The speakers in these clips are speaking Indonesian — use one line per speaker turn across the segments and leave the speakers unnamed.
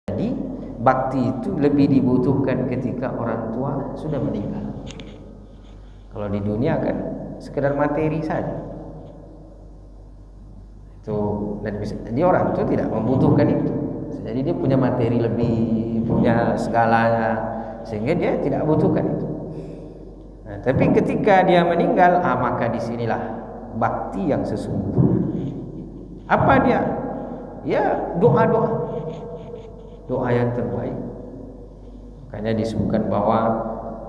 Jadi bakti itu lebih dibutuhkan ketika orang tua sudah meninggal. Kalau di dunia kan sekedar materi saja. Itu dan jadi orang itu tidak membutuhkan itu. Jadi dia punya materi lebih, punya segalanya, sehingga dia tidak butuhkan itu. Nah, tapi ketika dia meninggal, maka disinilah bakti yang sesungguhnya. Apa dia? Ya doa-doa. Doa yang terbaik. Makanya disebutkan bahwa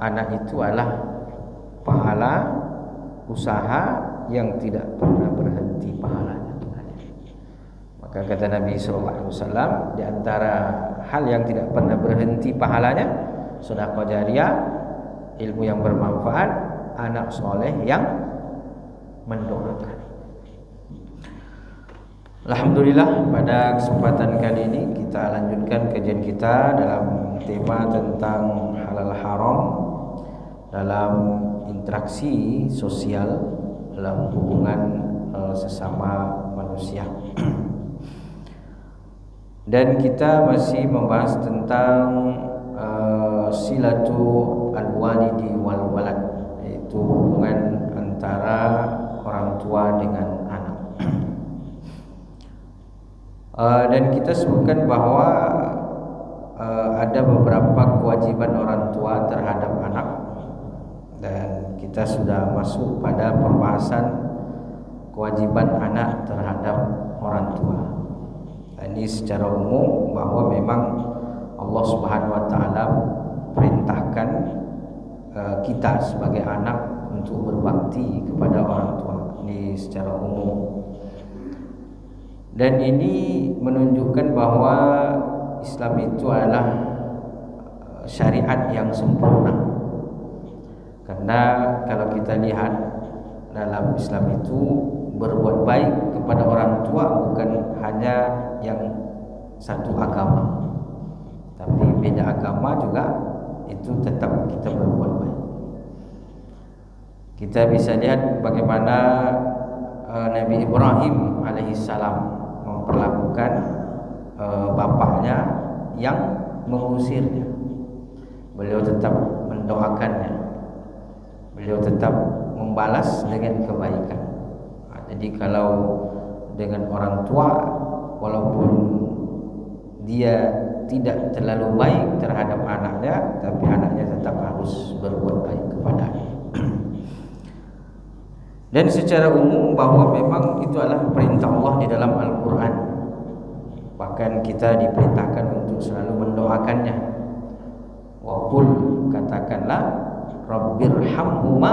anak itu adalah pahala usaha yang tidak pernah berhenti pahalanya. Maka kata Nabi SAW, di antara hal yang tidak pernah berhenti pahalanya, sedekah jariyah, ilmu yang bermanfaat, anak soleh yang mendoakan. Alhamdulillah, pada kesempatan kali ini kita lanjutkan kajian kita dalam tema tentang halal haram dalam interaksi sosial dalam hubungan sesama manusia. Dan kita masih membahas tentang silatu al-walidi wal walad, yaitu hubungan antara orang tua dengan anak. Dan kita sebutkan bahwa ada beberapa kewajiban orang tua terhadap anak, dan kita sudah masuk pada pembahasan kewajiban anak terhadap orang tua. Ini secara umum bahwa memang Allah Subhanahu wa taala perintahkan kita sebagai anak untuk berbakti kepada orang tua. Ini secara umum. Dan ini menunjukkan bahwa Islam itu adalah syariat yang sempurna. Karena kalau kita lihat dalam Islam itu, berbuat baik kepada orang tua bukan hanya yang satu agama, tapi beda agama juga itu tetap kita berbuat baik. Kita bisa lihat bagaimana Nabi Ibrahim alaihissalam memperlakukan bapaknya yang mengusirnya. Beliau tetap mendoakannya. Beliau tetap membalas dengan kebaikan. Jadi kalau dengan orang tua, walaupun dia tidak terlalu baik terhadap anaknya, tapi anaknya tetap harus berbuat baik kepadanya. Dan secara umum bahwa memang itu adalah perintah Allah di dalam Al-Quran. Bahkan kita diperintahkan untuk selalu mendoakannya. Wa qul, katakanlah, Rabbirhamhuma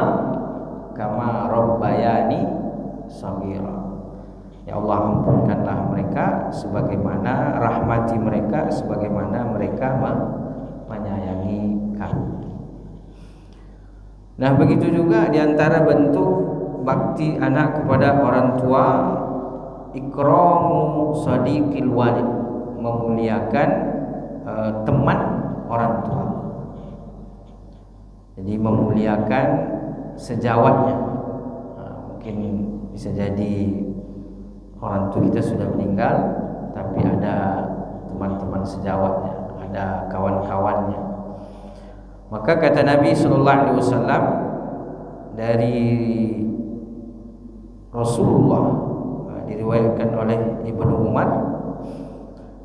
kama rabbayani shaghira. Ya Allah, ampunkanlah mereka sebagaimana, rahmati mereka sebagaimana mereka menyayangi kami. Nah, begitu juga di antara bentuk bakti anak kepada orang tua, ikramu sadiqil walid, memuliakan teman orang tua. Jadi memuliakan sejawatnya. Mungkin bisa jadi orang tua kita sudah meninggal, tapi ada teman-teman sejawatnya, ada kawan-kawannya. Maka kata Nabi SAW dari Rasulullah, diriwayatkan oleh Ibnu Umar,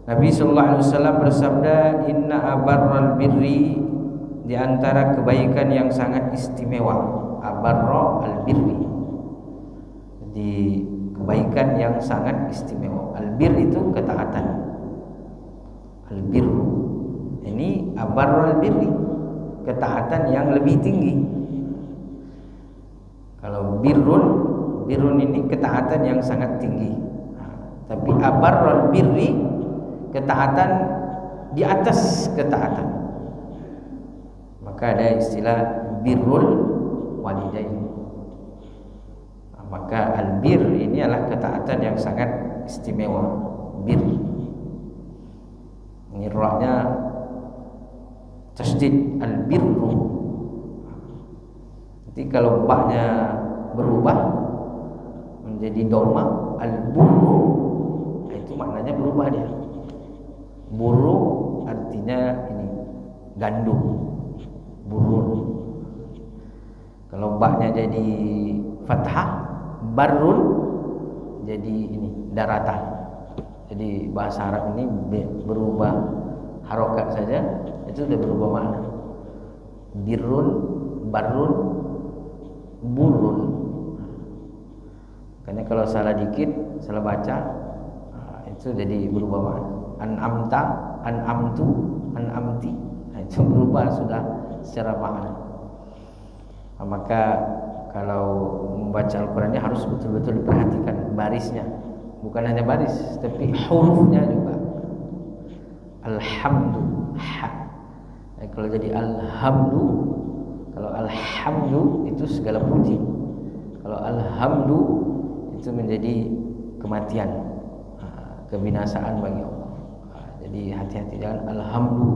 Nabi SAW bersabda, inna abarral birri, di antara kebaikan yang sangat istimewa, abarra al-birri, jadi kebaikan yang sangat istimewa. Al-bir itu ketaatan. Al-bir ini abarral birri, ketaatan yang lebih tinggi. Kalau birrun ini ketaatan yang sangat tinggi. Tapi abarral birri, ketaatan di atas ketaatan. Maka ada istilah birrul walidain. Maka al-bir ini adalah ketaatan yang sangat istimewa. Bir ini ra'nya tasdid, al-birru. Jadi kalau baknya berubah menjadi dhamma, al-burru, itu maknanya berubah dia. Burru artinya ini gandum, burun. Kalau baknya jadi fathah, barun jadi ini daratan. Jadi bahasa Arab ini berubah harokat saja itu sudah berubah makna. Birrun, barun, burun. Karena kalau salah dikit, salah baca, itu jadi berubah makna. An'amta, an'amtu, an'amti. Itu berubah sudah secara makna. Maka kalau membaca Al-Quran ini harus betul-betul diperhatikan barisnya. Bukan hanya baris, tapi hurufnya juga. Alhamdu, ha. Kalau jadi alhamdu, kalau alhamdu itu segala puji. Kalau alhamdu itu menjadi kematian, kebinasaan bagi Allah. Jadi hati-hati jangan alhamdu.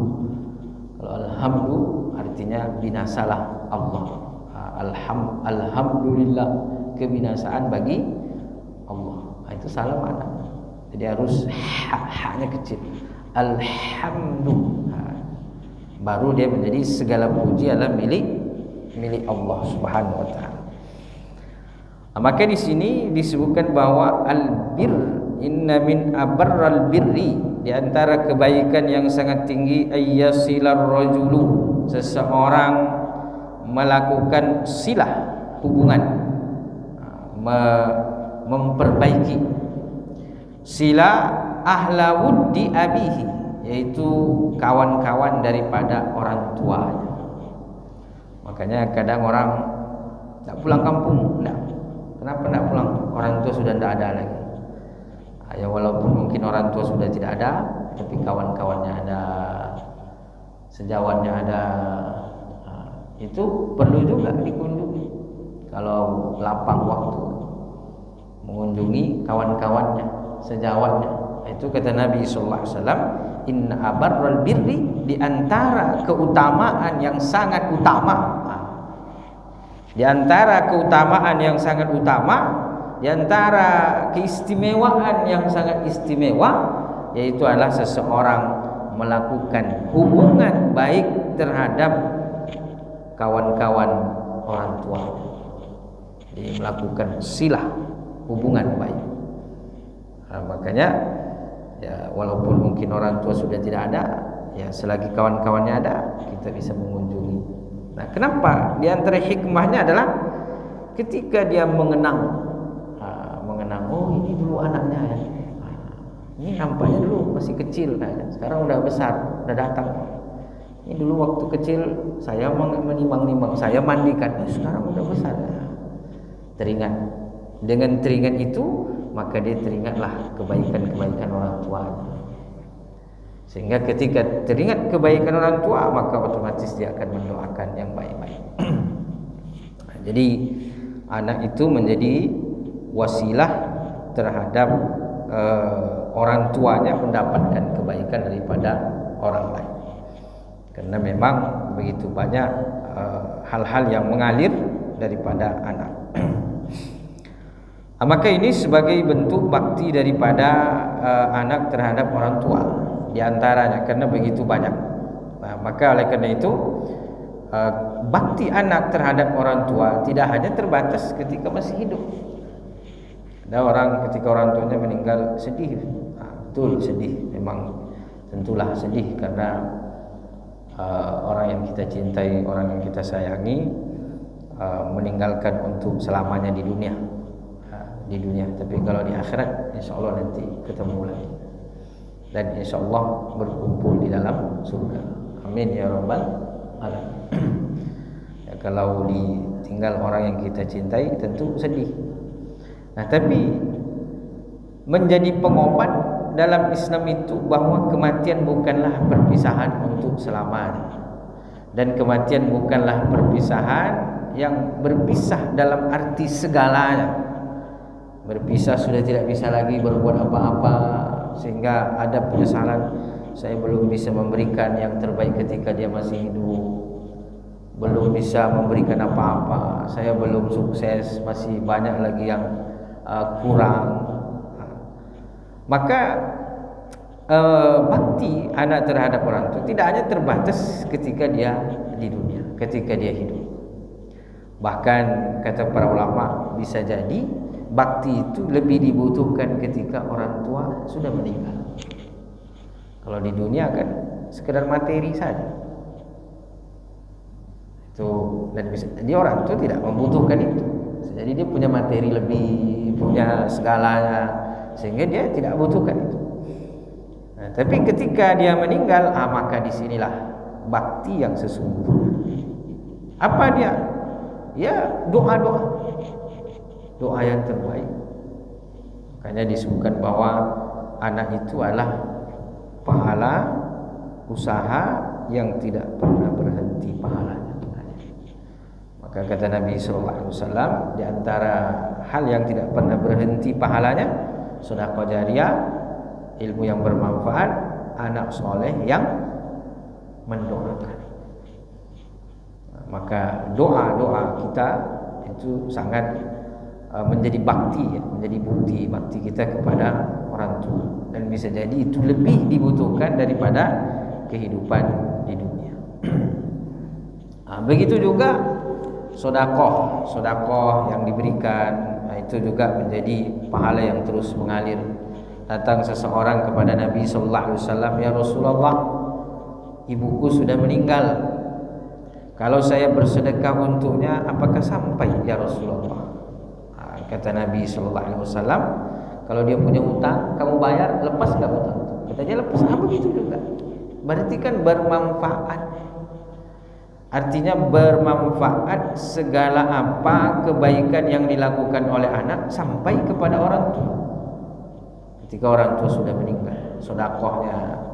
Kalau alhamdu artinya binasalah Allah. Alhamdulillah, kebinasaan bagi Allah. Itu salah makna. Jadi harus haknya kecil. Alhamdu. Baru dia menjadi segala puji adalah milik Allah Subhanahu wa taala. Maka di sini disebutkan bahwa albir, inna min abarral birri, di antara kebaikan yang sangat tinggi ayyasilar rajulu, seseorang melakukan silah hubungan, memperbaiki sila ahla wuddi abihi, yaitu kawan-kawan daripada orang tuanya. Makanya kadang orang tak pulang kampung, enggak. Kenapa enggak pulang? Orang tua sudah tidak ada lagi. Ya walaupun mungkin orang tua sudah tidak ada, tapi kawan-kawannya ada, sejawatnya ada. Itu perlu juga dikunjungi. Kalau lapang waktu, mengunjungi kawan-kawannya, sejawatnya. Itu kata Nabi sallallahu alaihi wasallam, inna abarral birri, di antara keutamaan yang sangat utama. Di antara keutamaan yang sangat utama, di antara keistimewaan yang sangat istimewa, yaitu adalah seseorang melakukan hubungan baik terhadap kawan-kawan orang tua. Jadi melakukan silah hubungan baik. Makanya ya walaupun mungkin orang tua sudah tidak ada, ya selagi kawan-kawannya ada, kita bisa mengunjungi. Nah, kenapa? Di antara hikmahnya adalah ketika dia mengenang, oh ini dulu anaknya ya. Ini nampaknya dulu masih kecil, sekarang udah besar, udah datang. Ini dulu waktu kecil saya menimang-nimang, saya mandikan, sekarang udah besar. Teringat. Dengan teringat itu, maka dia teringatlah kebaikan-kebaikan orang tuanya. Sehingga ketika teringat kebaikan orang tua, maka otomatis dia akan mendoakan yang baik-baik. Jadi anak itu menjadi wasilah terhadap orang tuanya mendapatkan kebaikan daripada orang lain. Karena memang begitu banyak hal-hal yang mengalir daripada anak. Maka ini sebagai bentuk bakti daripada anak terhadap orang tua, di antaranya karena begitu banyak. Maka oleh karena itu bakti anak terhadap orang tua tidak hanya terbatas ketika masih hidup. Ada orang ketika orang tuanya meninggal sedih, betul sedih, memang tentulah sedih karena orang yang kita cintai, orang yang kita sayangi meninggalkan untuk selamanya di dunia. Tapi kalau di akhirat insya Allah nanti ketemu lagi dan insya Allah berkumpul di dalam surga. Amin ya rabbal alamin. Ya, kalau ditinggal orang yang kita cintai tentu sedih. Nah, tapi menjadi pengobat dalam Islam itu bahwa kematian bukanlah perpisahan untuk selamanya, dan kematian bukanlah perpisahan yang berpisah dalam arti segalanya. Berpisah sudah tidak bisa lagi berbuat apa-apa, sehingga ada penyesalan, saya belum bisa memberikan yang terbaik ketika dia masih hidup, belum bisa memberikan apa-apa, saya belum sukses, masih banyak lagi yang kurang. Maka bakti anak terhadap orang tua tidak hanya terbatas ketika dia di dunia, ketika dia hidup. Bahkan kata para ulama, bisa jadi bakti itu lebih dibutuhkan ketika orang tua sudah meninggal. Kalau di dunia kan sekedar materi saja. Itu, dan bisa jadi orang tua tidak membutuhkan itu. Jadi dia punya materi lebih, punya segalanya, sehingga dia tidak butuhkan itu. Nah, tapi ketika dia meninggal, maka disinilah bakti yang sesungguhnya. Apa dia? Ya doa-doa, doa yang terbaik. Makanya disebutkan bahwa anak itu adalah pahala usaha yang tidak pernah berhenti pahalanya. Maka kata Nabi SAW, di antara hal yang tidak pernah berhenti pahalanya, sedekah jariyah, ilmu yang bermanfaat, anak soleh yang mendoakan. Maka doa-doa kita itu sangat menjadi bakti, menjadi bukti bakti kita kepada orang tua, dan bisa jadi itu lebih dibutuhkan daripada kehidupan di dunia. Begitu juga sodakoh yang diberikan, itu juga menjadi pahala yang terus mengalir. Datang seseorang kepada Nabi SAW, ya Rasulullah, ibuku sudah meninggal, kalau saya bersedekah untuknya apakah sampai ya Rasulullah? Kata Nabi SAW, kalau dia punya hutang kamu bayar, lepas gak hutang? Katanya lepas. Begitu juga, berarti kan bermanfaat. Artinya bermanfaat segala apa kebaikan yang dilakukan oleh anak sampai kepada orang tua. Ketika orang tua sudah meninggal, sedekahnya,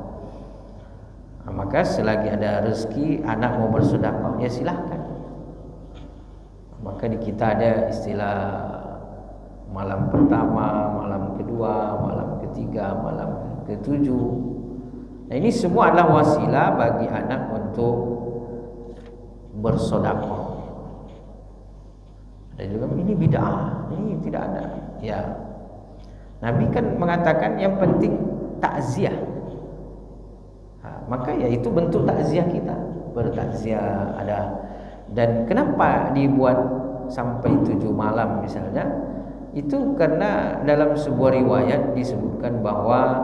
maka selagi ada rezeki anak mau bersedekah, ya silahkan. Maka di kita ada istilah malam pertama, malam kedua, malam ketiga, malam ketujuh. Nah, ini semua adalah wasilah bagi anak untuk bersedekah. Ada juga ini bid'ah, ini tidak ada. Ya, Nabi kan mengatakan yang penting takziah. Maka ya itu bentuk takziah kita, bertakziah ada. Dan kenapa dibuat sampai 7 malam misalnya? Itu karena dalam sebuah riwayat disebutkan bahwa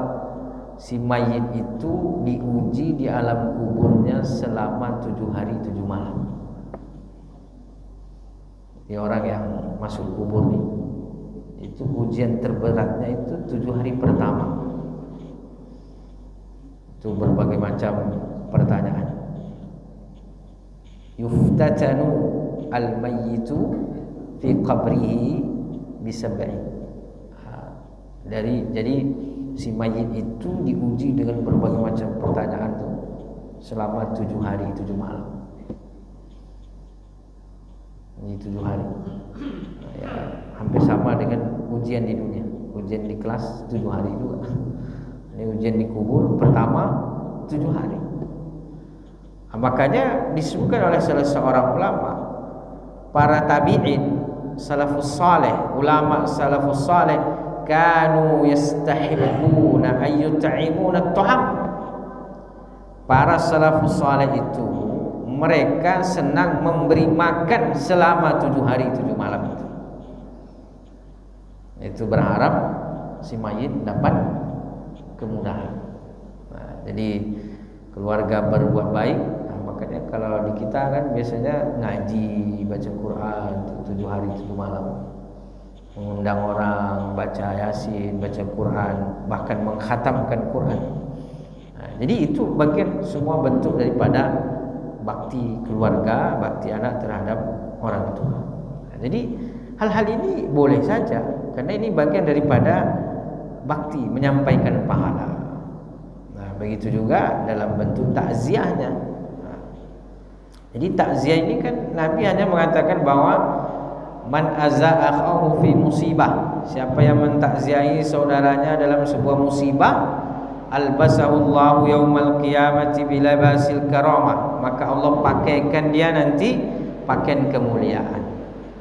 si mayit itu diuji di alam kuburnya selama 7 hari 7 malam. Di orang yang masuk kubur nih, itu ujian terberatnya itu 7 hari pertama. Itu berbagai macam pertanyaan. Yuftatanu al-mayyitu fi qabrihi bisab'i. Jadi si mayit itu diuji dengan berbagai macam pertanyaan tuh selama 7 hari 7 malam. Ini 7 hari. Ya, hampir sama dengan ujian di dunia. Ujian di kelas 7 hari juga. Ini ujian di kubur pertama 7 hari. Makanya disebutkan oleh salah seorang ulama, para tabi'in, salafus saleh, ulama salafus saleh, kanu yastahibbuna ayyut'imuna at-ta'am. Para salafus saleh itu mereka senang memberi makan selama 7 hari 7 malam itu. Itu berharap si mayit dapat kemudahan. Nah, jadi keluarga berbuat baik. Nah, makanya kalau di kita kan biasanya ngaji, baca Quran 7 hari 7 malam, mengundang orang baca Yasin, baca Quran, bahkan mengkhatamkan Quran. Nah, jadi itu bagian semua bentuk daripada bakti keluarga, bakti anak terhadap orang tua. Nah, jadi hal-hal ini boleh saja, karena ini bagian daripada bakti, menyampaikan pahala. Nah, begitu juga dalam bentuk takziahnya. Nah, jadi takziah ini kan Nabi hanya mengatakan bahwa man azza akhahu fi musibah, siapa yang mentakziahi saudaranya dalam sebuah musibah, albasahullahu yaumal qiyamati bilabasil karamah, maka Allah pakaikan dia nanti pakaian kemuliaan.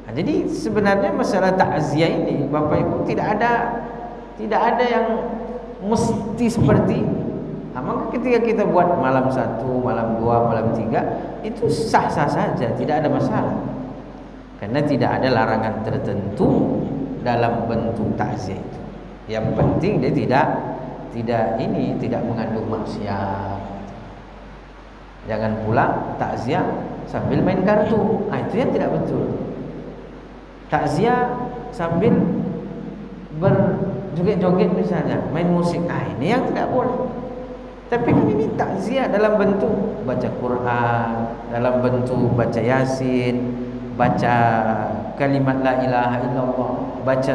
Nah, jadi sebenarnya masalah takziah ini Bapak Ibu tidak ada yang mesti seperti. Maka ketika kita buat malam 1, malam 2, malam 3, itu sah-sah saja, tidak ada masalah. Karena tidak ada larangan tertentu dalam bentuk takziah itu. Yang penting dia tidak mengandung maksiat. Jangan pula takziah sambil main kartu. Itu yang tidak betul. Takziah sambil berjoget-joget misalnya, main musik. Ini yang tidak boleh. Tapi kan ini takziah dalam bentuk baca Quran, dalam bentuk baca Yasin, baca kalimat la ilaha illallah, baca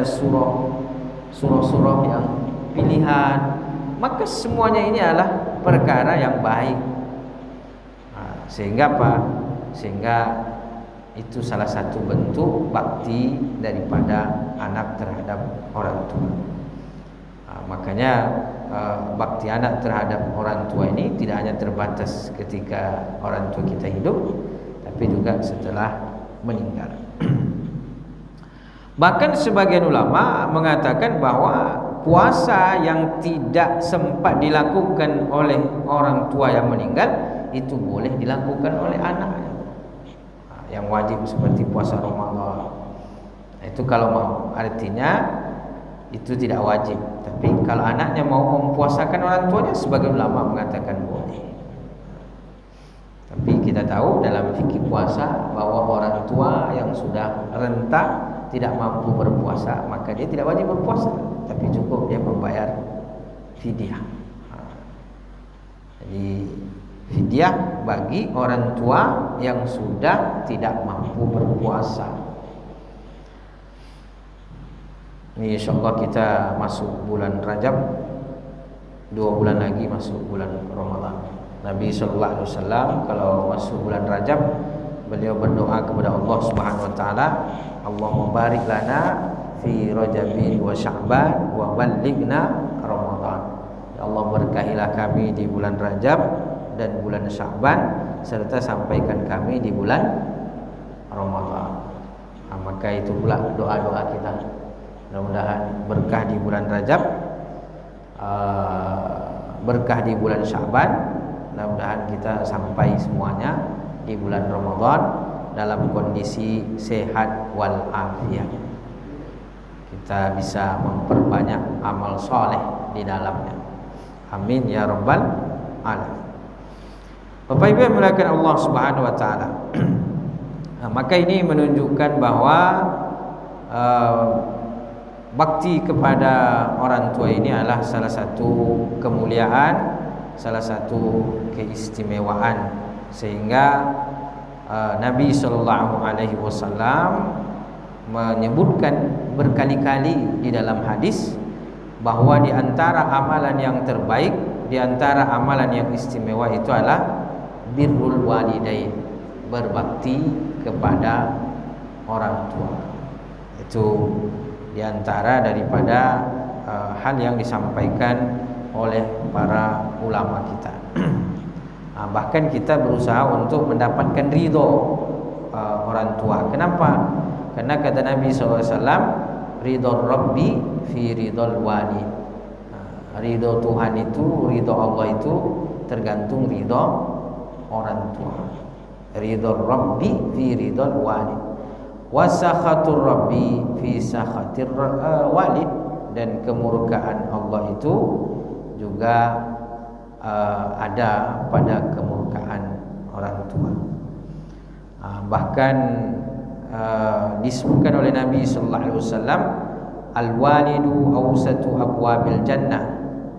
surah-surah yang pilihan. Maka semuanya ini adalah perkara yang baik. Sehingga apa? Sehingga itu salah satu bentuk bakti daripada anak terhadap orang tua. Makanya bakti anak terhadap orang tua ini tidak hanya terbatas ketika orang tua kita hidup, tapi juga setelah meninggal. Bahkan sebagian ulama mengatakan bahwa puasa yang tidak sempat dilakukan oleh orang tua yang meninggal itu boleh dilakukan oleh anaknya. Yang wajib seperti puasa Ramadan. Itu kalau mau, artinya itu tidak wajib. Tapi kalau anaknya mau mempuasakan orang tuanya, sebagian ulama mengatakan boleh. Tapi kita tahu dalam fikih puasa bahwa orang tua yang sudah renta tidak mampu berpuasa, maka dia tidak wajib berpuasa, tapi cukup dia membayar fidyah. Jadi fidyah bagi orang tua yang sudah tidak mampu berpuasa. Ini insyaallah kita masuk bulan Rajab, 2 bulan lagi masuk bulan Ramadan. Nabi sallallahu alaihi wasallam kalau masuk bulan Rajab, beliau berdoa kepada Allah Subhanahu wa taala, Allahumma barik lana fi Rajabin wa Sya'ban wa ballighna Ramadan. Ya Allah, berkahilah kami di bulan Rajab dan bulan Sya'ban, serta sampaikan kami di bulan Ramadan. Maka itu pula doa-doa kita. Mudah-mudahan berkah di bulan Rajab, berkah di bulan Sya'ban. Mudah-mudahan kita sampai semuanya di bulan Ramadan dalam kondisi sehat wal afiat. Kita bisa memperbanyak amal soleh di dalamnya. Amin ya rabbal alamin. Bapak Ibu yang dimuliakan Allah Subhanahu wa taala. Maka ini menunjukkan bahwa bakti kepada orang tua ini adalah salah satu kemuliaan, salah satu keistimewaan, sehingga Nabi sallallahu alaihi wasallam menyebutkan berkali-kali di dalam hadis bahwa di antara amalan yang terbaik, di antara amalan yang istimewa itu adalah birrul walidain, berbakti kepada orang tua. Itu di antara daripada hal yang disampaikan oleh para ulama kita. Bahkan kita berusaha untuk mendapatkan ridho orang tua. Kenapa? Karena kata Nabi SAW, ridho Rabbi fi ridhol walid. Ridho Tuhan itu, ridho Allah itu tergantung ridho orang tua. Ridho Rabbi fi ridhol walid, wasakhatur Rabbi fi sakhatir walid, dan kemurkaan Allah itu juga ada pada kemurkaan orang tua. Bahkan disebutkan oleh Nabi sallallahu alaihi wasallam, al-walidu awsatu abwabil jannah,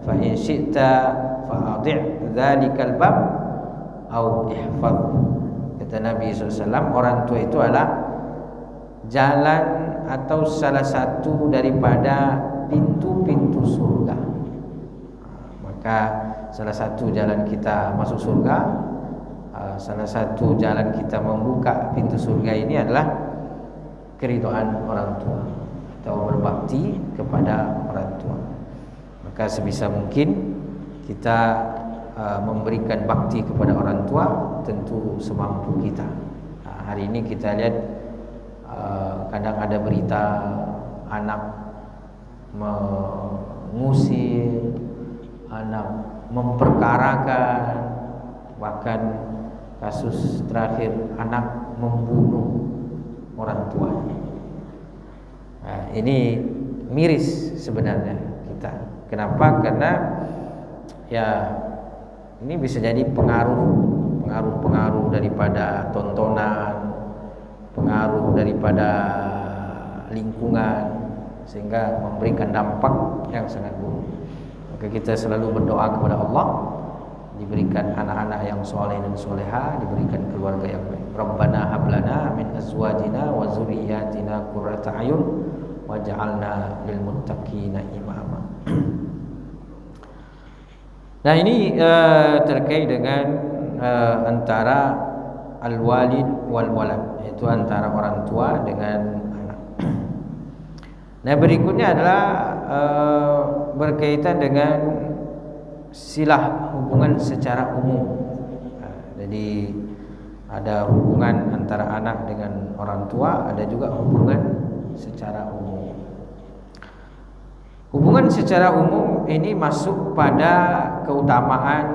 fa in syi'ta fa'adhi' dzalikal bab au ihfaz. Kata Nabi sallallahu alaihi wasallam, orang tua itu adalah jalan atau salah satu daripada pintu-pintu surga. Maka salah satu jalan kita masuk surga, salah satu jalan kita membuka pintu surga ini adalah keridhaan orang tua atau berbakti kepada orang tua. Maka sebisa mungkin kita memberikan bakti kepada orang tua tentu semampu kita. Hari ini kita lihat kadang ada berita anak mengusir anak memperkarakan, bahkan kasus terakhir anak membunuh orang tuanya. Nah, ini miris sebenarnya kita. Kenapa? Karena ya ini bisa jadi pengaruh daripada tontonan, pengaruh daripada lingkungan, sehingga memberikan dampak yang sangat buruk. Maka kita selalu berdoa kepada Allah, diberikan anak-anak yang soleh dan soleha, diberikan keluarga yang baik. Rabbana hablana min azwajina wa dzurriyyatina qurrata a'yun waj'alna lil muttaqina imama. Nah, ini terkait dengan antara al-walid wal walad, yaitu antara orang tua dengan anak. Nah, berikutnya adalah berkaitan dengan silah hubungan secara umum. Jadi ada hubungan antara anak dengan orang tua, ada juga hubungan secara umum. Hubungan secara umum ini masuk pada keutamaan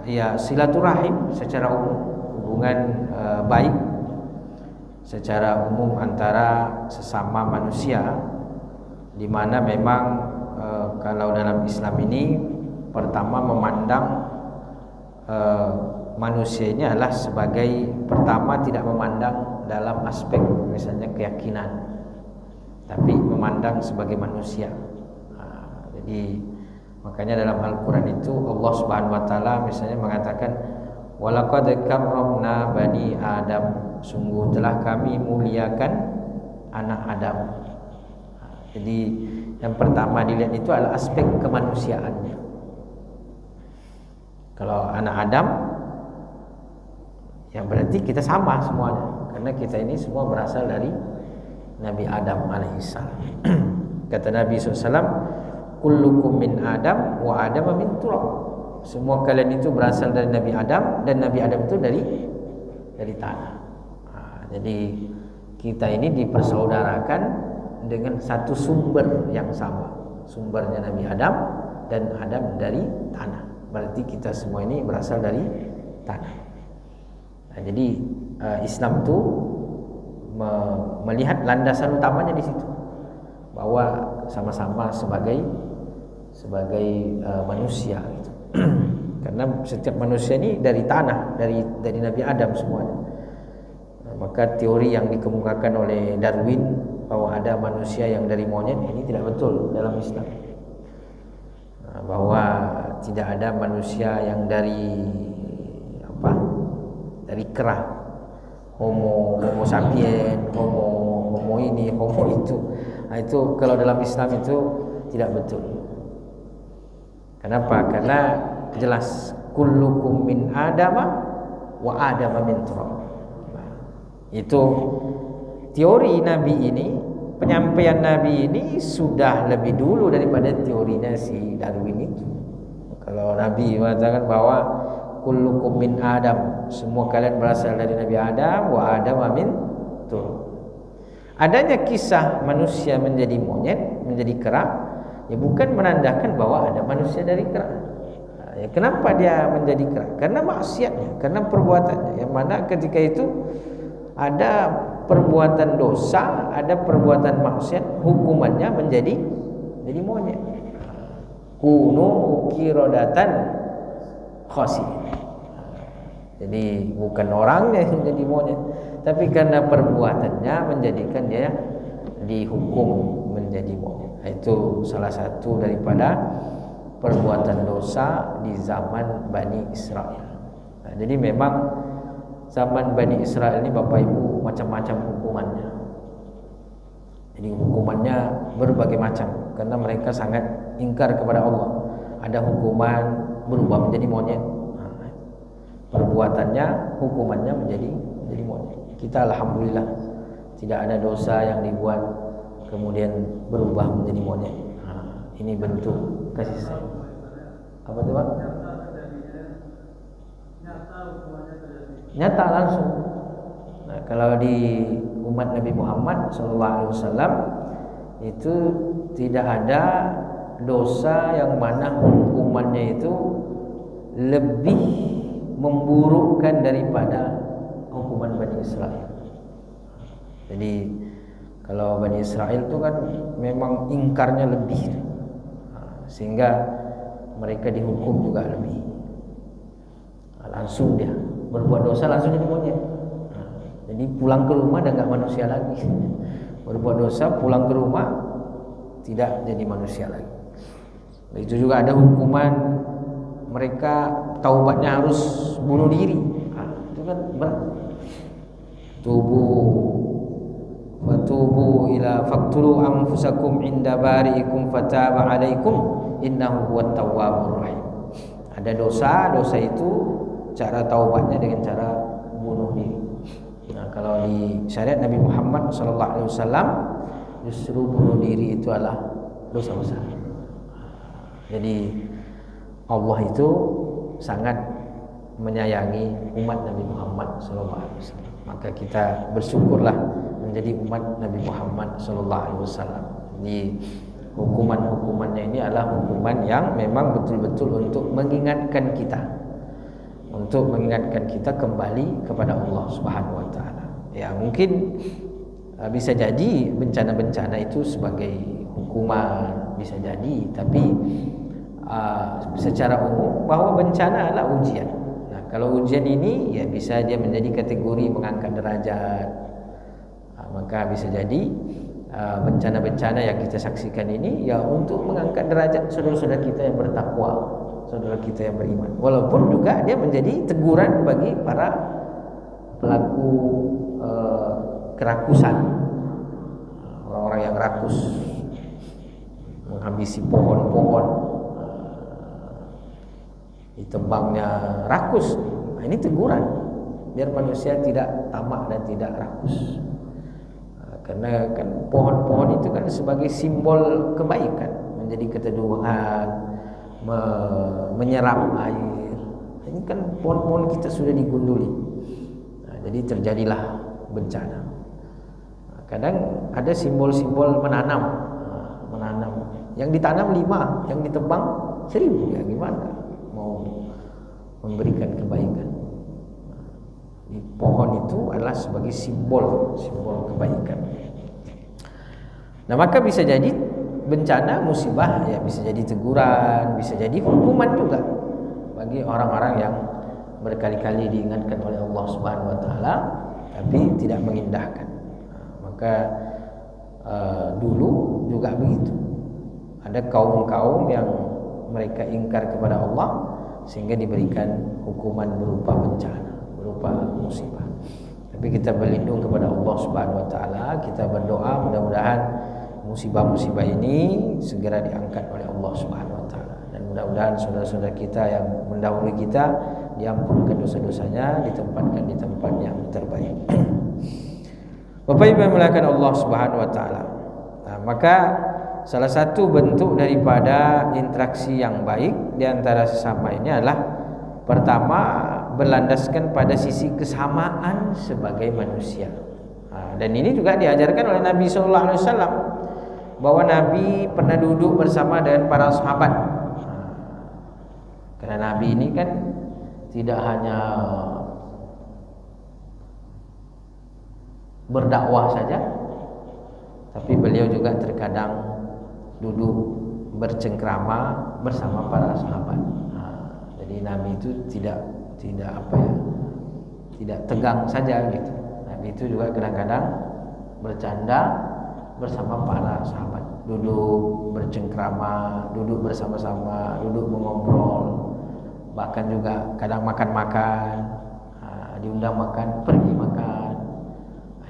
ya silaturahim secara umum, hubungan baik secara umum antara sesama manusia, di mana memang kalau dalam Islam ini pertama memandang manusia ini adalah sebagai, pertama tidak memandang dalam aspek misalnya keyakinan, tapi memandang sebagai manusia. Jadi makanya dalam Al-Quran itu Allah Subhanahu Wa Taala misalnya mengatakan walaqad karramna bani Adam, sungguh telah kami muliakan anak Adam. Jadi yang pertama dilihat itu adalah aspek kemanusiaannya. Kalau anak Adam, ya berarti kita sama semuanya, karena kita ini semua berasal dari Nabi Adam alaihissalam. Kata Nabi SAW, kullukum min Adam wa Adam min turab. Semua kalian itu berasal dari Nabi Adam, dan Nabi Adam itu dari tanah. Jadi kita ini dipersaudarakan dengan satu sumber yang sama. Sumbernya Nabi Adam, dan Adam dari tanah. Berarti kita semua ini berasal dari tanah. Nah, jadi Islam itu melihat landasan utamanya di situ, bahwa sama-sama sebagai manusia gitu. Karena setiap manusia ini dari tanah, dari Nabi Adam semuanya. Nah, maka teori yang dikemukakan oleh Darwin bahwa ada manusia yang dari monyet, ini tidak betul dalam Islam. Nah, bahwa tidak ada manusia yang dari kera, homo sapien, homo ini, homo itu. Nah, itu kalau dalam Islam itu tidak betul. Kenapa? Karena jelas kullukum min Adama wa Adama min turab. Nah, itu teori Nabi ini, penyampaian Nabi ini sudah lebih dulu daripada teorinya si Darwin itu. Kalau Nabi mengatakan bahwa kullukum min Adam, semua kalian berasal dari Nabi Adam, wa Adama min turab. Adanya kisah manusia menjadi monyet, menjadi kera, ya bukan menandakan bahwa ada manusia dari kera. Ya, kenapa dia menjadi kera? Karena maksiatnya, karena perbuatannya. Yang mana ketika itu ada perbuatan dosa, ada perbuatan maksiat, hukumannya menjadi monyet. Kunu qiradatan khasi'in. Jadi bukan orangnya yang jadi monyet, tapi karena perbuatannya menjadikan dia dihukum menjadi monyet. Itu salah satu daripada perbuatan dosa di zaman Bani Israel. Nah, jadi memang zaman Bani Israel ini Bapak Ibu macam-macam hukumannya. Jadi hukumannya berbagai macam, karena mereka sangat ingkar kepada Allah. Ada hukuman berubah menjadi monyet. Perbuatannya, hukumannya menjadi monyet. Kita alhamdulillah tidak ada dosa yang dibuat kemudian berubah menjadi monyet. Ini bentuk kasih sayang. Apa itu Pak? Nyata langsung. Nah, kalau di umat Nabi Muhammad SAW itu tidak ada dosa yang mana hukumannya itu lebih memburukkan daripada hukuman Bani Israel. Jadi kalau Bani Israel itu kan memang ingkarnya lebih, sehingga mereka dihukum juga lebih. Langsung dia berbuat dosa langsung jadi monyet. Jadi pulang ke rumah dah enggak manusia lagi. Berbuat dosa pulang ke rumah tidak jadi manusia lagi. Itu juga ada hukuman mereka taubatnya harus bunuh diri. Itu kan berat. Fatubu ila faqtulu anfusakum inda bari'ikum fataba 'alaikum innahu huwat tawwabur rahim. Ada dosa itu cara taubatnya dengan cara bunuh diri. Nah, kalau di syariat Nabi Muhammad sallallahu alaihi wasallam justru bunuh diri itu adalah dosa besar. Jadi Allah itu sangat menyayangi umat Nabi Muhammad sallallahu alaihi wasallam. Maka kita bersyukurlah menjadi umat Nabi Muhammad sallallahu alaihi wasallam. Jadi hukuman-hukumannya ini adalah hukuman yang memang betul-betul untuk mengingatkan kita kembali kepada Allah Subhanahu wa taala. Ya, mungkin bisa jadi bencana-bencana itu sebagai hukuman, bisa jadi, tapi secara umum bahwa bencana adalah ujian. Nah, kalau ujian ini ya bisa dia menjadi kategori mengangkat derajat. Maka bisa jadi bencana-bencana yang kita saksikan ini ya untuk mengangkat derajat saudara-saudara kita yang bertakwa, saudara kita yang beriman. Walaupun juga dia menjadi teguran bagi para pelaku kerakusan, orang-orang yang rakus, menghabisi pohon-pohon, ditebangnya rakus. Nah, ini teguran biar manusia tidak tamak dan tidak rakus. Karena kan pohon-pohon itu kan sebagai simbol kebaikan, menjadi keteduhan, menyerap air. Ini kan pohon-pohon kita sudah digunduli. Nah, jadi terjadilah bencana. Nah, kadang ada simbol-simbol menanam. Yang ditanam 5, yang ditebang 1000. Ya gimana mau memberikan kebaikan? Pohon itu adalah sebagai simbol kebaikan. Nah, maka bisa jadi bencana, musibah, ya bisa jadi teguran, bisa jadi hukuman juga bagi orang-orang yang berkali-kali diingatkan oleh Allah Subhanahu wa taala tapi tidak mengindahkan. Maka dulu juga begitu. Ada kaum-kaum yang mereka ingkar kepada Allah sehingga diberikan hukuman berupa bencana, berupa musibah. Tapi kita berlindung kepada Allah Subhanahu wa taala, kita berdoa mudah-mudahan musibah-musibah ini segera diangkat oleh Allah Subhanahu wa taala, dan mudah-mudahan saudara-saudara kita yang mendahului kita diampunkan dosa-dosanya, ditempatkan di tempat yang terbaik. Bapak Ibu yang dimuliakan Allah Subhanahu wa taala. Nah, maka salah satu bentuk daripada interaksi yang baik di antara sesama ini adalah pertama berlandaskan pada sisi kesamaan sebagai manusia. Dan ini juga diajarkan oleh Nabi sallallahu alaihi wasallam bahwa Nabi pernah duduk bersama dengan para sahabat. Karena Nabi ini kan tidak hanya berdakwah saja, tapi beliau juga terkadang duduk bercengkrama bersama para sahabat. Jadi Nabi itu tidak tegang saja gitu. Nabi itu juga kadang-kadang bercanda bersama para sahabat, duduk bercengkrama, duduk bersama-sama, duduk mengobrol, bahkan juga kadang makan-makan, diundang makan, pergi makan.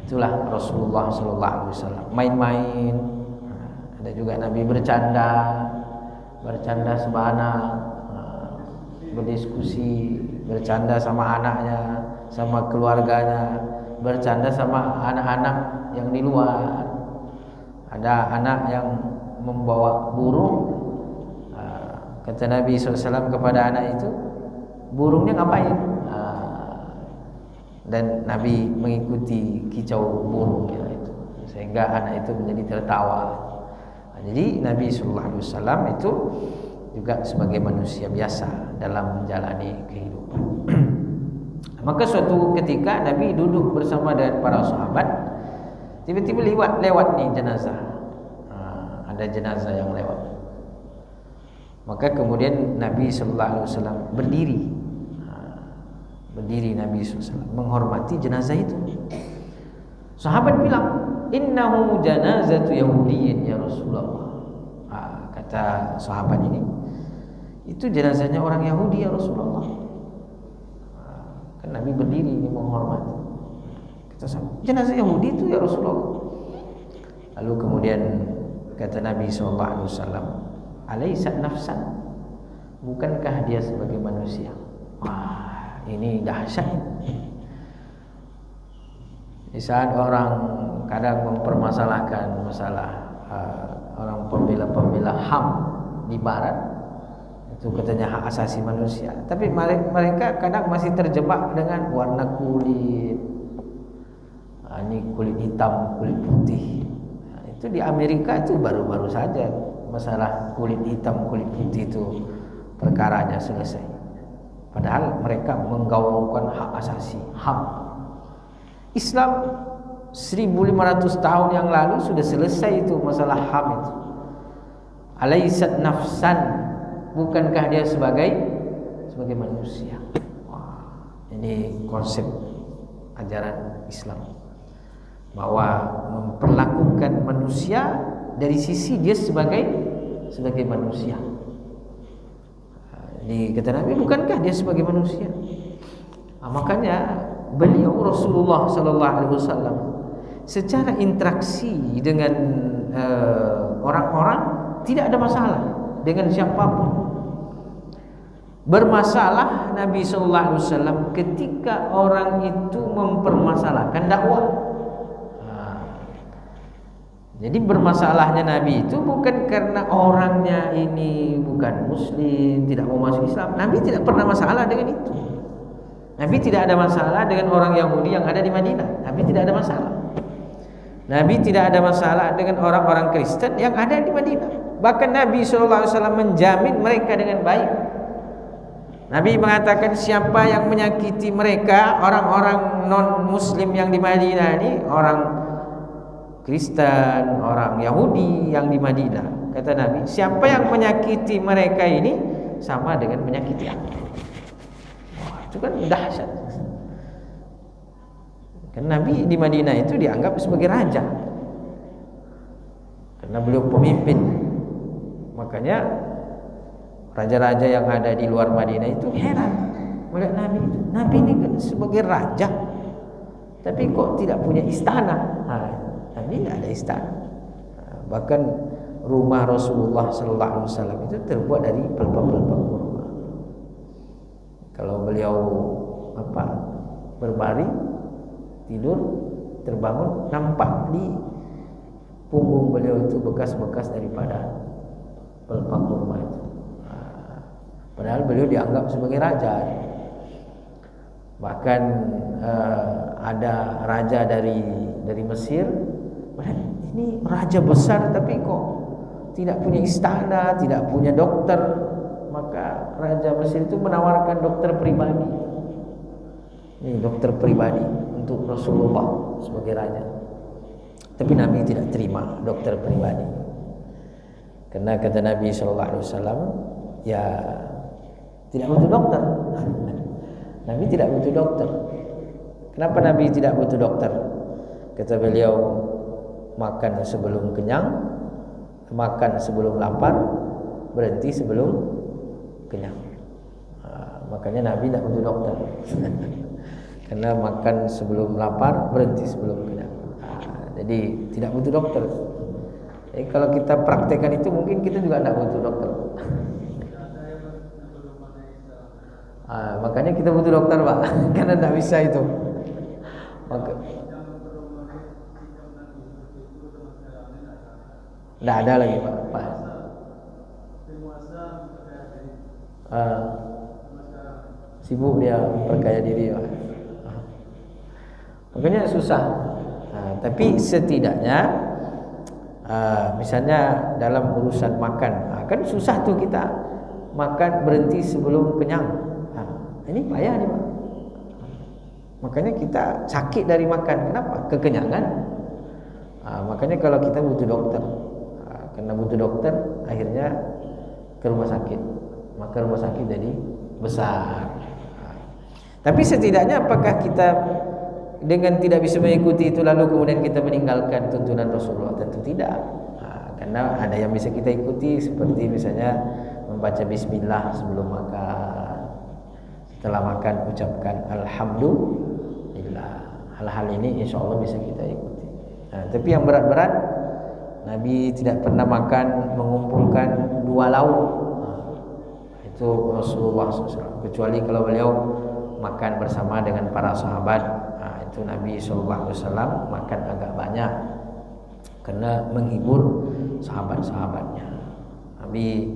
Itulah Rasulullah sallallahu alaihi wasallam. Main-main, ada juga Nabi bercanda sebahana, berdiskusi, bercanda sama anaknya, sama keluarganya, bercanda sama anak-anak yang di luar. Ada anak yang membawa burung, kata Nabi SAW kepada anak itu, burungnya ngapain? Dan Nabi mengikuti kicau burung itu, sehingga anak itu menjadi tertawa. Jadi Nabi SAW itu juga sebagai manusia biasa dalam menjalani kehidupan. Maka suatu ketika Nabi duduk bersama dengan para sahabat, tiba-tiba lewat nih jenazah. Ada jenazah yang lewat. Maka kemudian Nabi SAW berdiri. Berdiri Nabi SAW menghormati jenazah itu. Sahabat bilang, innahu janazatu Yahudiyyin ya Rasulullah. Kata sahabat ini, itu jenazahnya orang Yahudi ya Rasulullah. Kan Nabi berdiri ini menghormati. Kata sahabat, jenazah Yahudi itu ya Rasulullah. Lalu kemudian kata Nabi SAW, alaisa nafsan, bukankah dia sebagai manusia? Wah, ini dahsyat. Di saat orang kadang mempermasalahkan masalah orang pembela HAM di barat, itu katanya hak asasi manusia, tapi mereka kadang masih terjebak dengan warna kulit, ini kulit hitam, kulit putih. Itu di Amerika itu baru-baru saja masalah kulit hitam, kulit putih itu perkaranya selesai. Padahal mereka menggaungkan hak asasi HAM. Islam 1500 tahun yang lalu sudah selesai itu masalah HAM itu. Alaisat nafsan, bukankah dia sebagai manusia? Wah, ini konsep ajaran Islam, bahwa memperlakukan manusia dari sisi dia sebagai manusia. Ini kata Nabi, bukankah dia sebagai manusia? Makanya beliau Rasulullah sallallahu alaihi wasallam secara interaksi dengan orang-orang tidak ada masalah dengan siapapun. Bermasalah Nabi sallallahu alaihi wasallam ketika orang itu mempermasalahkan dakwah. Jadi bermasalahnya Nabi itu bukan karena orangnya ini bukan muslim, tidak mau masuk Islam. Nabi tidak pernah masalah dengan itu. Nabi tidak ada masalah dengan orang Yahudi yang ada di Madinah. Nabi tidak ada masalah. Nabi tidak ada masalah dengan orang-orang Kristen yang ada di Madinah. Bahkan Nabi SAW menjamin mereka dengan baik. Nabi mengatakan, siapa yang menyakiti mereka, orang-orang non-muslim yang di Madinah ini, orang Kristen, orang Yahudi yang di Madinah, kata Nabi, siapa yang menyakiti mereka ini sama dengan menyakiti aku. Itu kan dahsyat. Karena Nabi di Madinah itu dianggap sebagai raja, karena beliau pemimpin. Makanya raja-raja yang ada di luar Madinah itu heran melihat Nabi itu. Nabi ini kan sebagai raja, tapi kok tidak punya istana. Nabi tidak ada istana. Bahkan rumah Rasulullah SAW itu terbuat dari pelepah-pelepah kurma. Kalau beliau berbaring, tidur, terbangun, nampak di punggung beliau itu bekas-bekas daripada pelepah kurma itu. Padahal beliau dianggap sebagai raja. Bahkan ada raja dari Mesir, ini raja besar tapi kok tidak punya istana, tidak punya dokter. Maka raja Mesir itu menawarkan dokter pribadi. Ini dokter pribadi untuk Rasulullah sebagai raja. Tapi Nabi tidak terima dokter pribadi. Karena kata Nabi SAW, ya tidak butuh dokter. Nabi tidak butuh dokter. Kenapa Nabi tidak butuh dokter? Kata beliau, makan sebelum kenyang, makan sebelum lapar, berhenti sebelum kenyang. Makanya Nabi tidak butuh dokter. Karena makan sebelum lapar, berhenti sebelum kenyang. Jadi tidak butuh dokter. Jadi kalau kita praktekkan itu, mungkin kita juga tidak butuh dokter. Makanya kita butuh dokter, Pak. Karena tidak bisa itu. Tidak ada lagi, Pak. Sibuk dia perkaya diri, Pak. Makanya susah. Tapi setidaknya Misalnya dalam urusan makan, kan susah tuh kita makan berhenti sebelum kenyang. Ini payah nih Pak. Makanya kita sakit dari makan. Kenapa? Kekenyangan. Makanya kalau kita butuh dokter, karena butuh dokter, akhirnya ke rumah sakit. Maka rumah sakit jadi besar. Tapi setidaknya apakah kita dengan tidak bisa mengikuti itu lalu kemudian kita meninggalkan tuntunan Rasulullah? Tentu tidak. Karena ada yang bisa kita ikuti, seperti misalnya membaca bismillah sebelum makan, setelah makan ucapkan alhamdulillah. Hal-hal ini insya Allah bisa kita ikuti. Tapi yang berat-berat, Nabi tidak pernah makan mengumpulkan 2 lauk. Itu Rasulullah SAW. Kecuali kalau beliau makan bersama dengan para sahabat, itu Nabi SAW makan agak banyak karena menghibur sahabat-sahabatnya. Nabi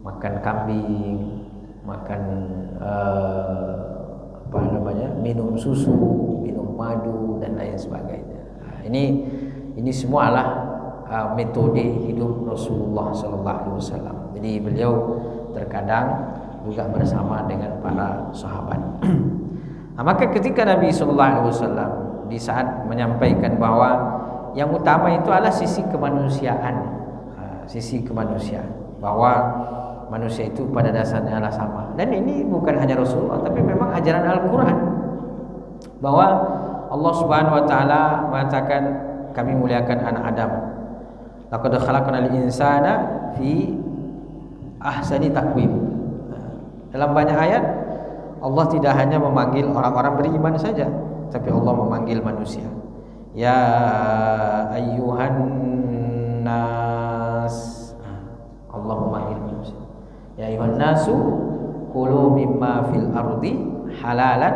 makan kambing, makan minum susu, minum madu dan lain sebagainya. Ini semua adalah metode hidup Rasulullah SAW. Jadi beliau terkadang juga bersama dengan para sahabat. Maka ketika Nabi SAW di saat menyampaikan bahwa yang utama itu adalah sisi kemanusiaan, bahwa manusia itu pada dasarnya adalah sama. Dan ini bukan hanya Rasulullah, tapi memang ajaran Al-Quran, bahwa Allah Subhanahu Wa Taala mengatakan, kami muliakan anak Adam. Laqad khalaqnal insana fi ahsani taqwim. Dalam banyak ayat Allah tidak hanya memanggil orang-orang beriman saja, tapi Allah memanggil manusia. Ya ayyuhan nas. Allah memanggil manusia. Ya ayyuhan nasu kulu mimma fil ardi halalan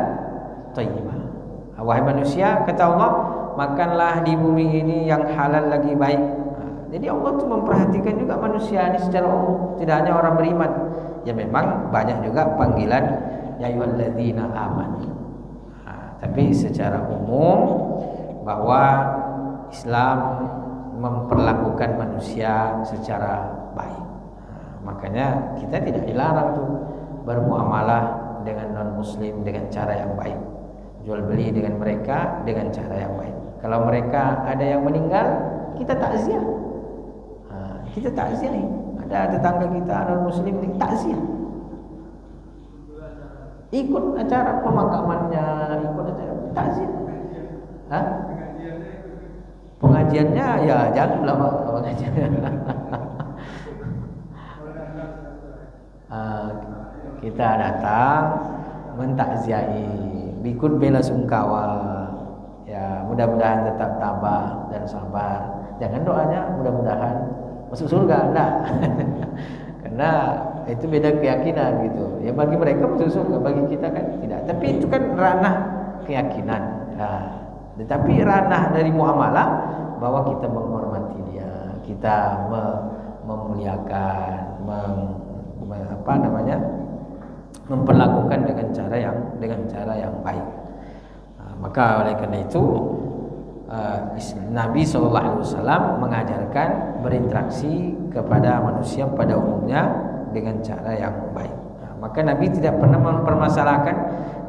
thayyibah. Wahai manusia, kata Allah, makanlah di bumi ini yang halal lagi baik. Jadi Allah itu memperhatikan juga manusia ini secara umum, tidak hanya orang beriman. Ya memang banyak juga panggilan ya ayyuhalladzina amanu. Tapi secara umum bahwa Islam memperlakukan manusia secara baik. Makanya kita tidak dilarang tuh bermuamalah dengan non muslim dengan cara yang baik. Jual beli dengan mereka dengan cara yang baik. Kalau mereka ada yang meninggal, kita takziah. Kita takziah. Ada tetangga kita non muslim, takziah. Ikut acara pemakamannya, ikut acara takziah. Pengajiannya ya janganlah Pak, pengajiannya. Kita datang mentakziahi, ikut bela sungkawa. Ya, mudah-mudahan tetap tabah dan sabar. Jangan doanya mudah-mudahan masuk surga, enggak. Karena itu beda keyakinan gitu. Ya bagi mereka masuk surga, bagi kita kan tidak. Tapi itu kan ranah keyakinan. Tetapi ranah dari muamalah bahwa kita menghormati dia, kita memuliakan, memperlakukan dengan cara yang baik. Maka oleh karena itu Nabi SAW mengajarkan berinteraksi kepada manusia pada umumnya dengan cara yang baik. Maka Nabi tidak pernah mempermasalahkan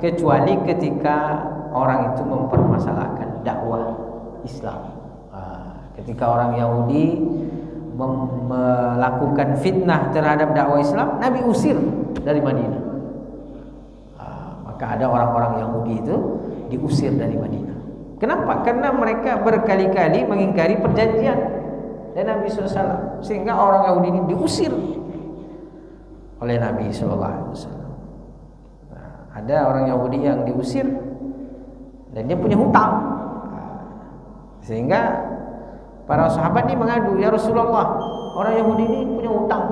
kecuali ketika orang itu mempermasalahkan dakwah Islam. Ketika orang Yahudi melakukan fitnah terhadap dakwah Islam, Nabi usir dari Madinah. Maka ada orang-orang Yahudi itu diusir dari Madinah. Kenapa? Karena mereka berkali-kali mengingkari perjanjian dan Nabi SAW, sehingga orang Yahudi ini diusir oleh Nabi SAW. Ada orang Yahudi yang diusir dan dia punya hutang, sehingga para sahabat ini mengadu, ya Rasulullah, orang Yahudi ini punya hutang,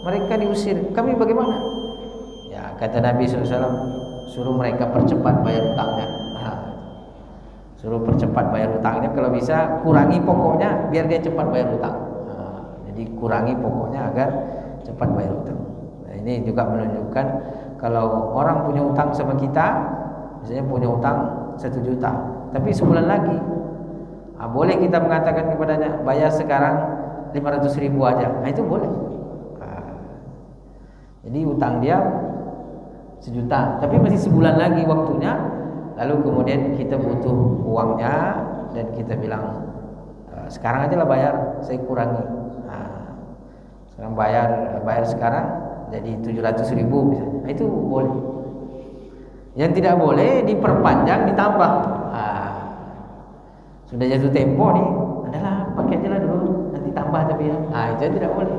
mereka diusir, kami bagaimana? Ya kata Nabi SAW, suruh mereka percepat bayar hutangnya. Suruh percepat bayar hutangnya, kalau bisa kurangi pokoknya biar dia cepat bayar hutang. Jadi kurangi pokoknya agar cepat bayar hutang. Ini juga menunjukkan kalau orang punya hutang sama kita, misalnya punya hutang 1 juta, tapi sebulan lagi Boleh kita mengatakan kepadanya bayar sekarang 500.000 aja. Itu boleh. Jadi utang dia 1 juta, tapi masih sebulan lagi waktunya. Lalu kemudian kita butuh uangnya dan kita bilang sekarang aja lah bayar, saya kurangi. Sekarang bayar sekarang jadi 700.000 misalnya. Itu boleh. Yang tidak boleh diperpanjang ditambah. Sudah jatuh tempo nih, adalah pakai aja lah dulu, nanti tambah tapi ya. Itu tidak boleh.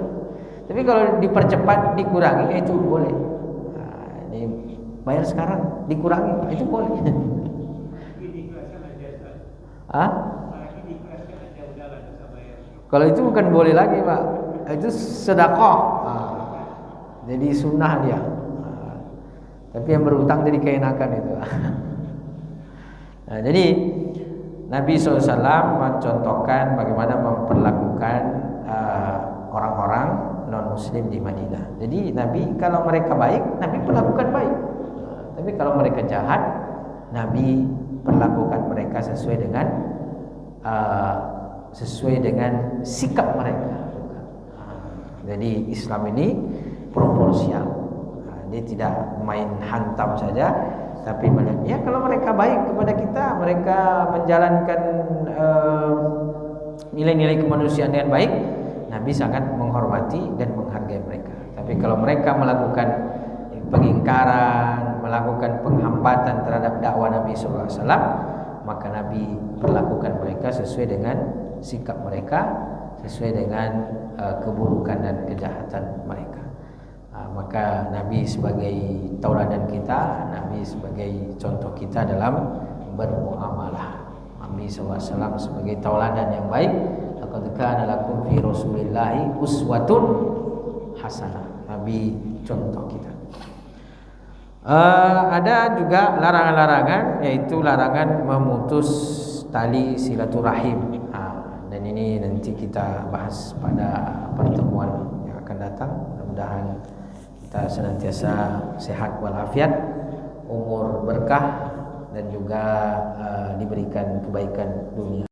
Tapi kalau dipercepat, dikurangi, itu boleh. Ini bayar sekarang, dikurangi, itu boleh. Kalau itu bukan boleh lagi, Pak. Itu sedekah. Jadi sunnah dia. Tapi yang berutang jadi keenakan itu. Jadi Nabi SAW mencontohkan bagaimana memperlakukan orang-orang non-muslim di Madinah. Jadi Nabi kalau mereka baik, Nabi perlakukan baik. Tapi kalau mereka jahat, Nabi perlakukan mereka sesuai dengan sikap mereka. Jadi Islam ini proporsional. Dia tidak main hantam saja, tapi melihat ya kalau mereka baik kepada kita, mereka menjalankan nilai-nilai kemanusiaan dengan baik, Nabi sangat menghormati dan menghargai mereka. Tapi kalau mereka melakukan pengingkaran, melakukan penghambatan terhadap dakwah Nabi SAW, maka Nabi perlakukan mereka sesuai dengan sikap mereka, sesuai dengan keburukan dan kejahatan mereka. Maka Nabi sebagai tauladan kita, Nabi sebagai contoh kita dalam bermuamalah. Nabi SAW sebagai tauladan yang baik. Laqad kana lakum fi Rasulillahi uswatun hasanah. Nabi contoh kita. Ada juga larangan-larangan, yaitu larangan memutus tali silaturahim. Dan ini nanti kita bahas pada pertemuan yang akan datang. Mudah-mudahan kita senantiasa sehat walafiat, umur berkah, dan juga diberikan kebaikan dunia